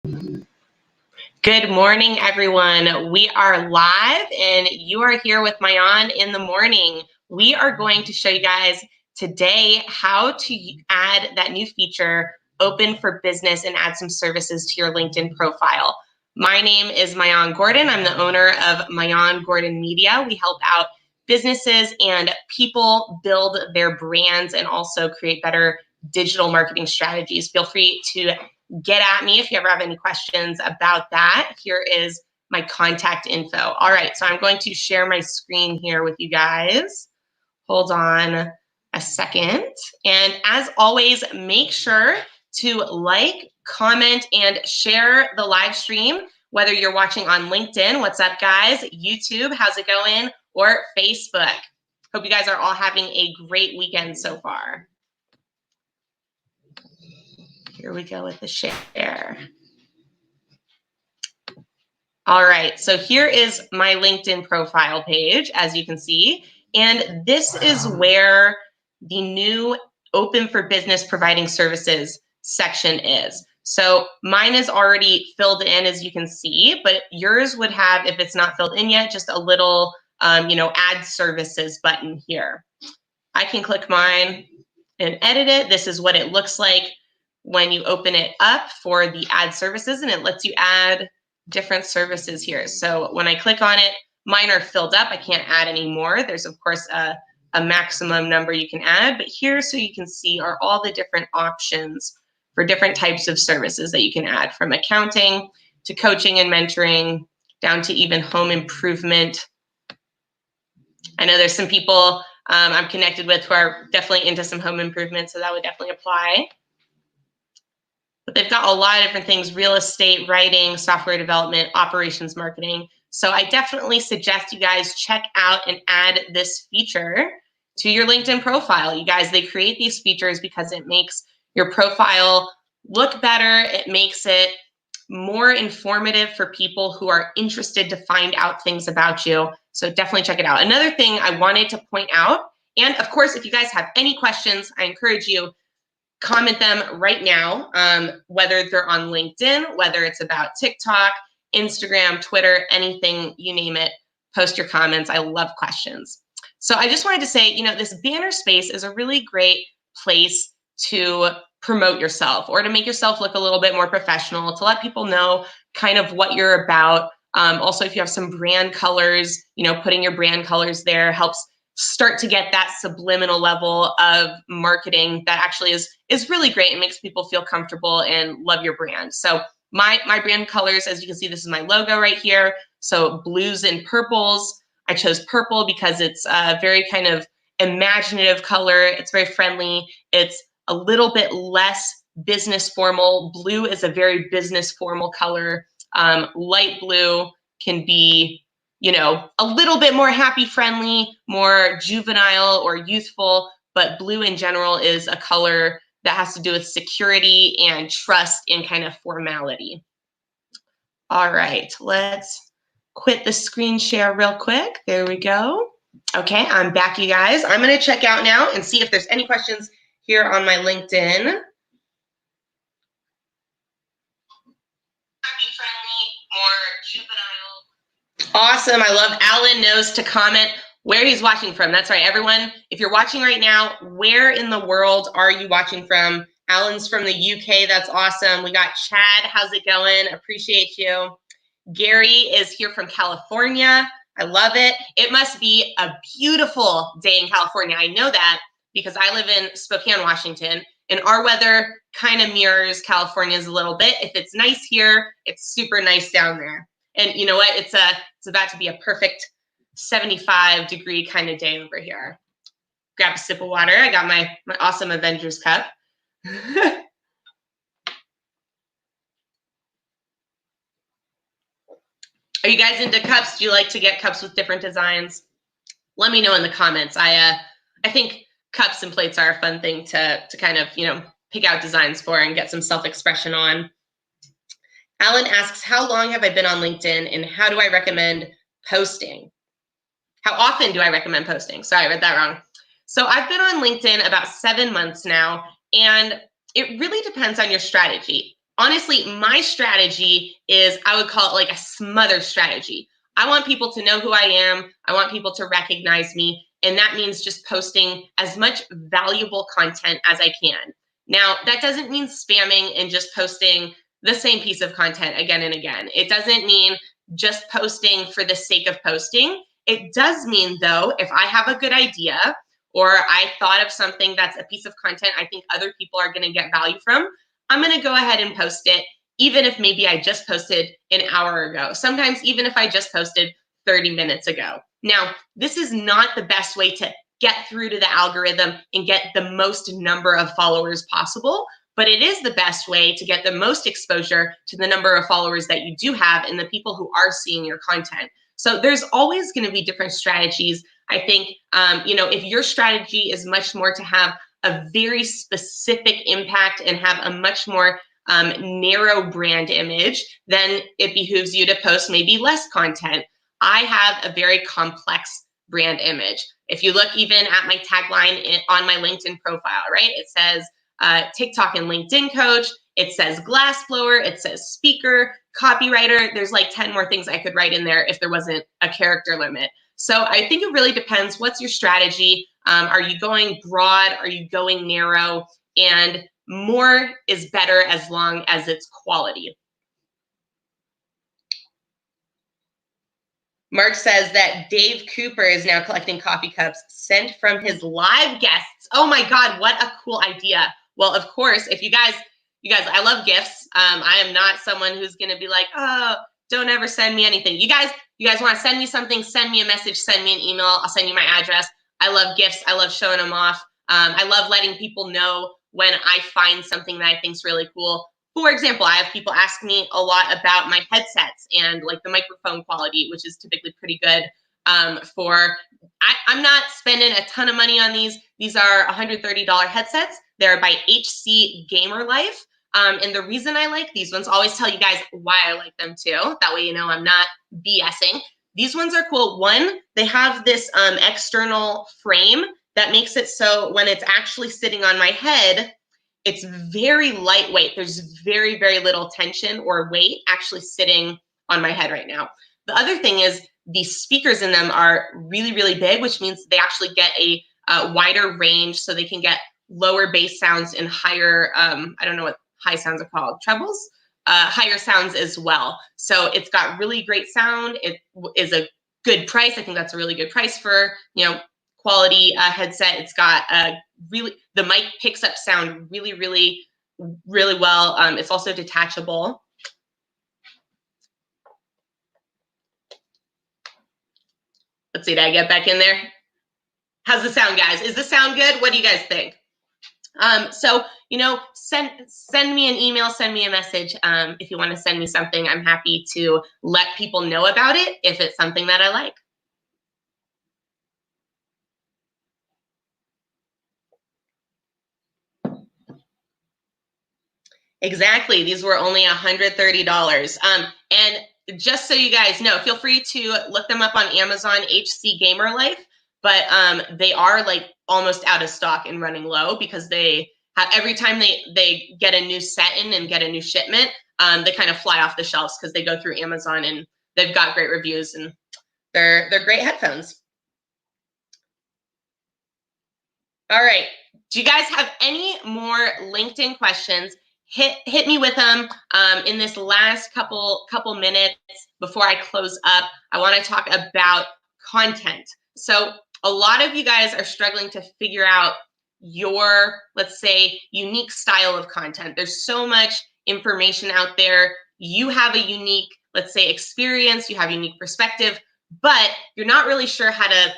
Good morning, everyone. We are live and you are here with Mayan in the morning. We are going to show you guys today how to add that new feature, Open for Business, and add some services to your LinkedIn profile. My name is Mayan Gordon. I'm the owner of Mayan Gordon Media. We help out businesses and people build their brands and also create better digital marketing strategies. Feel free to get at me if you ever have any questions about that. Here is my contact info. All right, so I'm going to share my screen here with you guys. Hold on a second. And as always, make sure to like, comment, and share the live stream, whether you're watching on LinkedIn, what's up guys, YouTube, how's it going, or Facebook. Hope you guys are all having a great weekend so far. Here we go with the share. All right, so here is my LinkedIn profile page, as you can see, and this is where the new Open for Business Providing Services section is. So mine is already filled in, as you can see, but yours would have, if it's not filled in yet, just a little, add services button here. I can click mine and edit it. This is what it looks like when you open it up for the add services, and it lets you add different services here. So when I click on it, mine are filled up. I can't add any more. There's of course a maximum number you can add, but here, so you can see, are all the different options for different types of services that you can add, from accounting to coaching and mentoring, down to even home improvement. I know there's some people I'm connected with who are definitely into some home improvement, so that would definitely apply. But they've got a lot of different things: real estate, writing, software development, operations marketing. So I definitely suggest you guys check out and add this feature to your LinkedIn profile. You guys, they create these features because it makes your profile look better. It makes it more informative for people who are interested to find out things about you. So definitely check it out. Another thing I wanted to point out, and of course, if you guys have any questions, I encourage you, comment them right now, whether they're on LinkedIn, whether it's about TikTok, Instagram, Twitter, anything, you name it, post your comments. I love questions. So I just wanted to say, this banner space is a really great place to promote yourself, or to make yourself look a little bit more professional, to let people know kind of what you're about. Also, if you have some brand colors, putting your brand colors there helps start to get that subliminal level of marketing that actually is really great and makes people feel comfortable and love your brand. So my brand colors, as you can see, this is my logo right here. So blues and purples. I chose purple because it's a very kind of imaginative color. It's very friendly. It's a little bit less business formal. Blue is a very business formal color. Light blue can be, a little bit more happy friendly, more juvenile or youthful, but blue in general is a color that has to do with security and trust and kind of formality. All right, let's quit the screen share real quick. There we go. Okay, I'm back, you guys. I'm gonna check out now and see if there's any questions here on my LinkedIn. Happy friendly, more juvenile. Awesome. I love Alan knows to comment where he's watching from. That's right, everyone. If you're watching right now, where in the world are you watching from? Alan's from the UK. That's awesome. We got Chad. How's it going? Appreciate you. Gary is here from California. I love it. It must be a beautiful day in California. I know that because I live in Spokane, Washington, and our weather kind of mirrors California's a little bit. If it's nice here, it's super nice down there. And you know what? It's about to be a perfect 75-degree kind of day over here. Grab a sip of water. I got my awesome Avengers cup. Are you guys into cups? Do you like to get cups with different designs? Let me know in the comments. I think cups and plates are a fun thing to kind of, pick out designs for and get some self-expression on. Alan asks, how long have I been on LinkedIn and how do I recommend posting? How often do I recommend posting? Sorry, I read that wrong. So I've been on LinkedIn about 7 months now, and it really depends on your strategy. honestly, my strategy is, I would call it like a smother strategy. I want people to know who I am. I want people to recognize me. And that means just posting as much valuable content as I can. Now, that doesn't mean spamming and just posting the same piece of content again and again. It doesn't mean just posting for the sake of posting. It does mean, though, if I have a good idea or I thought of something that's a piece of content I think other people are going to get value from, I'm going to go ahead and post it, even if maybe I just posted an hour ago. Sometimes even if I just posted 30 minutes ago. Now, this is not the best way to get through to the algorithm and get the most number of followers possible, but it is the best way to get the most exposure to the number of followers that you do have and the people who are seeing your content. So there's always going to be different strategies. I think, if your strategy is much more to have a very specific impact and have a much more narrow brand image, then it behooves you to post maybe less content. I have a very complex brand image. If you look even at my tagline on my LinkedIn profile, right? It says TikTok and LinkedIn coach. It says glassblower. It says speaker, copywriter. There's like 10 more things I could write in there if there wasn't a character limit. So I think it really depends. What's your strategy? Are you going broad? Are you going narrow? And more is better as long as it's quality. Mark says that Dave Cooper is now collecting coffee cups sent from his live guests. Oh my God, what a cool idea. Well, of course, if you guys, I love gifts. I am not someone who's going to be like, oh, don't ever send me anything. You guys want to send me something, send me a message, send me an email. I'll send you my address. I love gifts. I love showing them off. I love letting people know when I find something that I think is really cool. For example, I have people ask me a lot about my headsets and like the microphone quality, which is typically pretty good. I'm not spending a ton of money on these. These are $130 headsets. They're by HC Gamer Life. And the reason I like these ones, I always tell you guys why I like them too. That way, I'm not BSing. These ones are cool. One, they have this external frame that makes it so when it's actually sitting on my head, it's very lightweight. There's very, very little tension or weight actually sitting on my head right now. The other thing is the speakers in them are really, really big, which means they actually get a wider range, so they can get lower bass sounds and higher, I don't know what high sounds are called, trebles, higher sounds as well. So it's got really great sound. It is a good price. I think that's a really good price for, quality headset. It's got the mic picks up sound really, really, really well. It's also detachable. Let's see, did I get back in there? How's the sound, guys? Is the sound good? What do you guys think? So, send me an email, send me a message. If you want to send me something, I'm happy to let people know about it if it's something that I like. Exactly. These were only $130. And just so you guys know, feel free to look them up on Amazon, HC Gamer Life, but they are like almost out of stock and running low because they have, every time they get a new set in and get a new shipment, they kind of fly off the shelves because they go through Amazon and they've got great reviews and they're great headphones. All right. Do you guys have any more LinkedIn questions? Hit me with them in this last couple minutes before I close up. I want to talk about content. So a lot of you guys are struggling to figure out your, let's say, unique style of content. There's so much information out there. You have a unique, let's say, experience. You have a unique perspective, but you're not really sure how to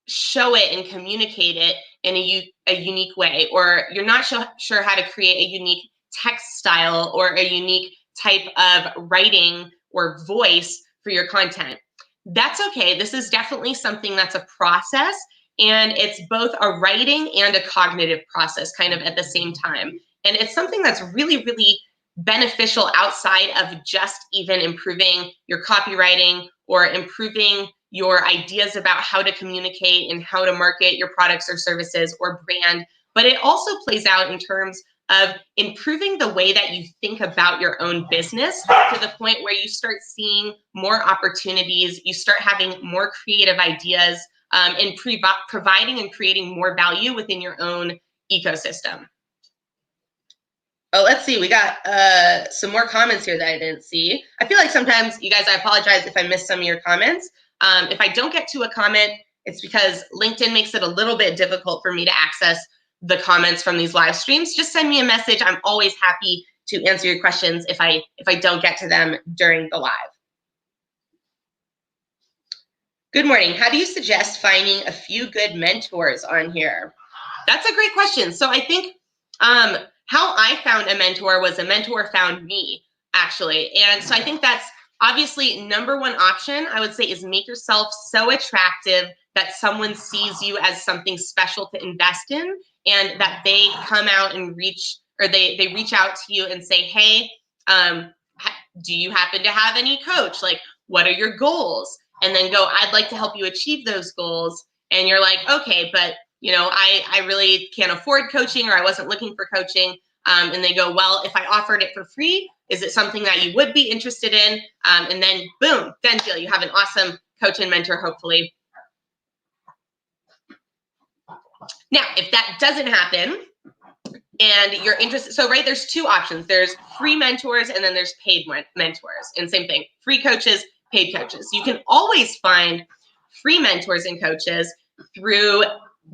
show it and communicate it in a unique way, or you're not sure how to create a unique text style or a unique type of writing or voice for your content. That's okay. This is definitely something that's a process, and it's both a writing and a cognitive process kind of at the same time. And it's something that's really, really beneficial outside of just even improving your copywriting or improving your ideas about how to communicate and how to market your products or services or brand. But it also plays out in terms of improving the way that you think about your own business to the point where you start seeing more opportunities, you start having more creative ideas, and providing and creating more value within your own ecosystem. Oh, let's see. We got some more comments here that I didn't see. I feel like sometimes, you guys, I apologize if I missed some of your comments. If I don't get to a comment, it's because LinkedIn makes it a little bit difficult for me to access the comments from these live streams. Just send me a message. I'm always happy to answer your questions if I don't get to them during the live. Good morning. How do you suggest finding a few good mentors on here? That's a great question. So I think how I found a mentor was a mentor found me, actually. And so I think that's obviously number one option, I would say, is make yourself so attractive that someone sees you as something special to invest in, and that they come out and reach out to you and say, hey, do you happen to have any coach? Like, what are your goals? And then go, I'd like to help you achieve those goals. And you're like, okay, but I really can't afford coaching, or I wasn't looking for coaching. And they go, well, if I offered it for free, is it something that you would be interested in? And then boom, done deal. You have an awesome coach and mentor, hopefully. Now, if that doesn't happen and you're interested, so right, there's two options. There's free mentors and then there's paid mentors. And same thing, free coaches, paid coaches. You can always find free mentors and coaches through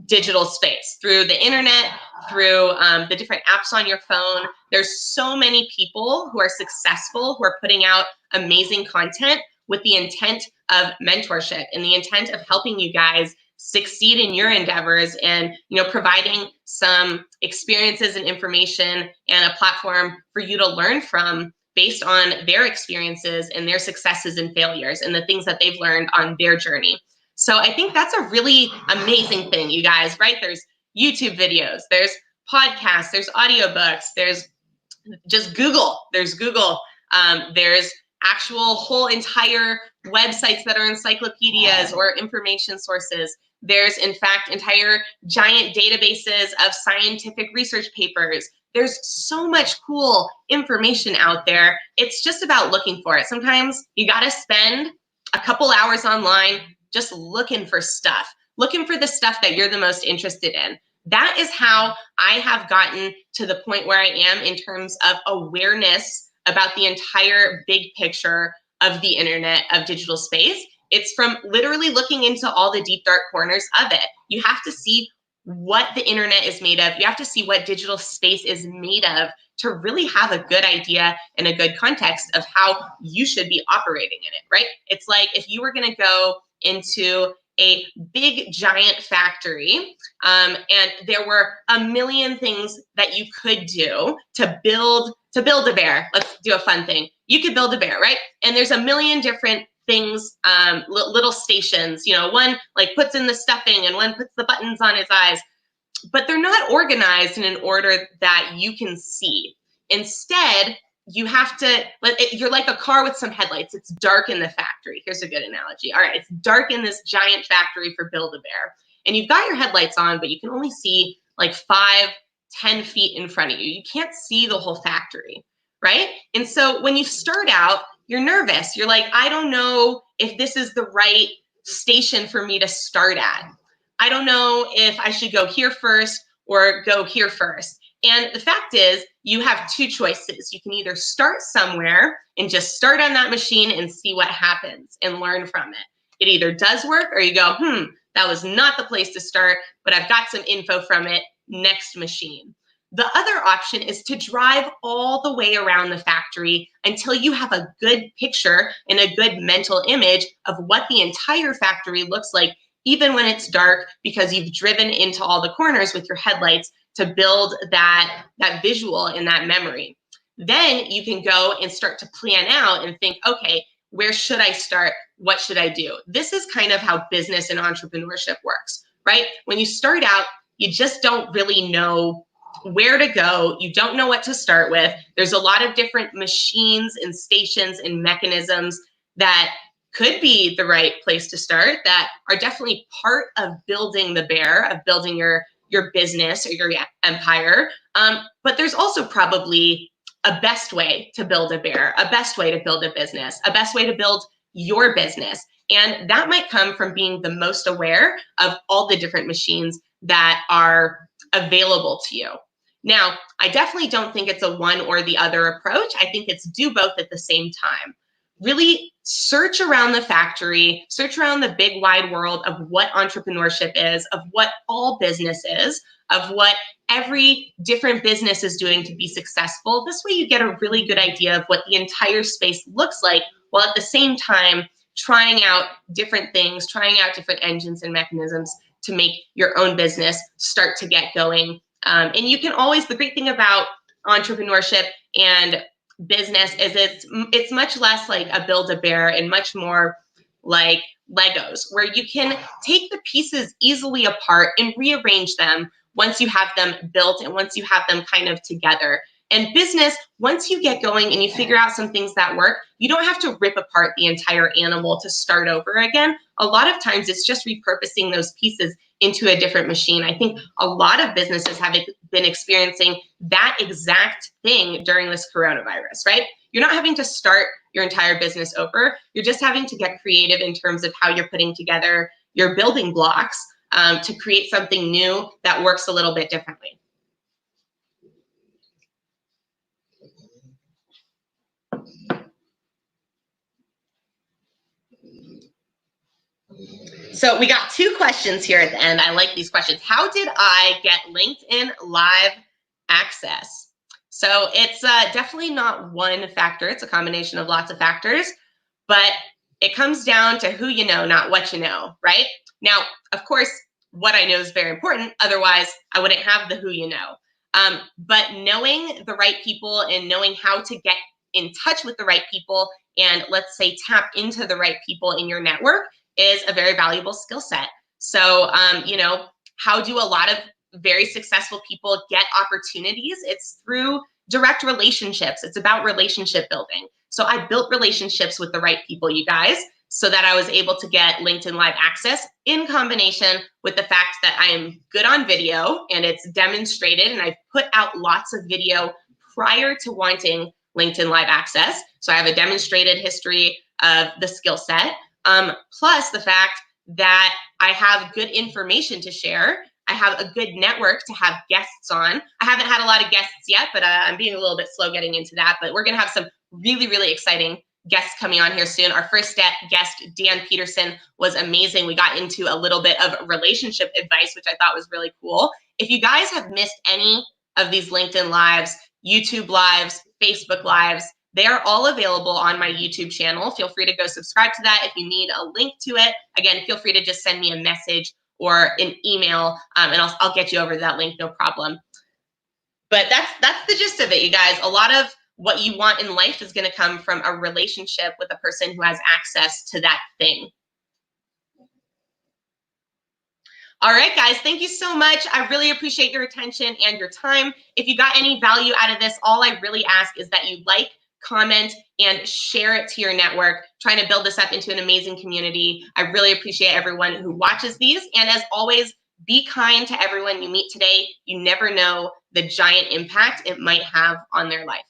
digital space, through the internet, through the different apps on your phone. There's so many people who are successful, who are putting out amazing content with the intent of mentorship and the intent of helping you guys succeed in your endeavors, and providing some experiences and information and a platform for you to learn from based on their experiences and their successes and failures and the things that they've learned on their journey. So I think that's a really amazing thing, you guys, right? There's YouTube videos, there's podcasts, there's audiobooks, there's just Google, there's actual whole entire websites that are encyclopedias or information sources. There's, in fact, entire giant databases of scientific research papers. There's so much cool information out there. It's just about looking for it. Sometimes you got to spend a couple hours online just looking for stuff, looking for the stuff that you're the most interested in. That is how I have gotten to the point where I am in terms of awareness about the entire big picture of the internet, of digital space. It's from literally looking into all the deep, dark corners of it. You have to see what the internet is made of. You have to see what digital space is made of to really have a good idea and a good context of how you should be operating in it, right? It's like if you were going to go into a big giant factory and there were a million things that you could do to build a bear. Let's do a fun thing. You could build a bear, right? And there's a million different things, little stations, one like puts in the stuffing and one puts the buttons on his eyes, but they're not organized in an order that you can see. Instead, you have to, you're like a car with some headlights. It's dark in the factory. Here's a good analogy. All right, it's dark in this giant factory for Build-A-Bear. And you've got your headlights on, but you can only see like 5-10 feet in front of you. You can't see the whole factory, right? And so when you start out, you're nervous. You're like, I don't know if this is the right station for me to start at. I don't know if I should go here first or go here first. And the fact is, you have two choices. You can either start somewhere and just start on that machine and see what happens and learn from it. It either does work, or you go, that was not the place to start, but I've got some info from it, next machine. The other option is to drive all the way around the factory until you have a good picture and a good mental image of what the entire factory looks like, even when it's dark, because you've driven into all the corners with your headlights to build that visual and that memory. Then you can go and start to plan out and think, okay, where should I start? What should I do? This is kind of how business and entrepreneurship works, right? When you start out, you just don't really know where to go. You don't know what to start with. There's a lot of different machines and stations and mechanisms that could be the right place to start, that are definitely part of building the bear, of building your your business or your empire. But there's also probably a best way to build a bear, a best way to build a business, a best way to build your business. And that might come from being the most aware of all the different machines that are available to you. Now, I definitely don't think it's a one or the other approach. I think it's do both at the same time. Really search around the factory, search around the big wide world of what entrepreneurship is, of what all business is, of what every different business is doing to be successful. This way you get a really good idea of what the entire space looks like, while at the same time trying out different things, trying out different engines and mechanisms to make your own business start to get going. And you can always, the great thing about entrepreneurship and business is it's much less like a Build-A-Bear and much more like Legos, where you can take the pieces easily apart and rearrange them once you have them built and once you have them kind of together. And business, once you get going and you figure out some things that work, you don't have to rip apart the entire animal to start over again. A lot of times it's just repurposing those pieces into a different machine. I think a lot of businesses have been experiencing that exact thing during this coronavirus, right? You're not having to start your entire business over. You're just having to get creative in terms of how you're putting together your building blocks to create something new that works a little bit differently. So we got two questions here at the end. I like these questions. How did I get LinkedIn Live access? So it's definitely not one factor. It's a combination of lots of factors, but it comes down to who you know, not what you know, right? Now, of course, what I know is very important. Otherwise, I wouldn't have the who you know. But knowing the right people and knowing how to get in touch with the right people and, let's say, tap into the right people in your network is a very valuable skill set. So, you know, how do a lot of very successful people get opportunities? It's through direct relationships. It's about relationship building. So I built relationships with the right people, you guys, so that I was able to get LinkedIn Live access in combination with the fact that I am good on video and it's demonstrated, and I've put out lots of video prior to wanting LinkedIn Live access. So I have a demonstrated history of the skill set, plus the fact that I have good information to share. I have a good network to have guests on. I haven't had a lot of guests yet, but I'm being a little bit slow getting into that. But we're going to have some really, really exciting guests coming on here soon. Our first guest, Dan Peterson, was amazing. We got into a little bit of relationship advice, which I thought was really cool. If you guys have missed any of these LinkedIn Lives, YouTube Lives, Facebook Lives, they are all available on my YouTube channel. Feel free to go subscribe to that. If you need a link to it, again, feel free to just send me a message or an email, and I'll get you over that link, no problem. But that's the gist of it, you guys. A lot of what you want in life is going to come from a relationship with a person who has access to that thing. All right, guys, thank you so much. I really appreciate your attention and your time. If you got any value out of this, all I really ask is that you like, comment, and share it to your network, trying to build this up into an amazing community. I really appreciate everyone who watches these. And as always, be kind to everyone you meet today. You never know the giant impact it might have on their life.